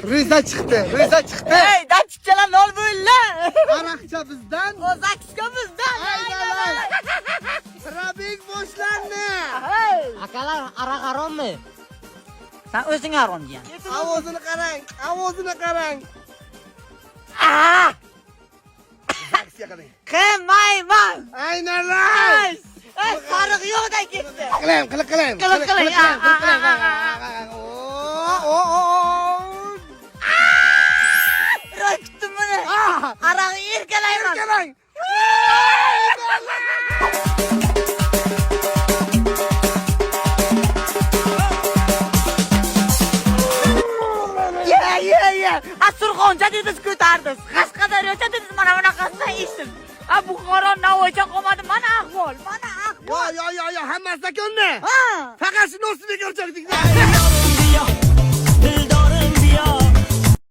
Rıza çıktı. Hey, dan çıkçalar ne oldu öyle? Arakça bizden. Kozakska bizden. Aynen. Trafik boşlandı. Hey. Akalar arak harom mu? Sen özün aron diyen. Avuzunu karang. Aa! Taksiye kadar. Kemayman. Aynen lan. Ay, sarık yok da gitti. Kılım. Kılık. Röktüm bunu. Arağı irkeleyman. Ye. Surxoncha dediniz ko'tardingiz. Qashqadaryocha dediniz, mana bunaqasini eshitdim. Bu qoron navoiycha qolmadi, mana ahvol. Ya hammasi ko'nni. Ha. Faqat shuni o'zini ko'rchakdik.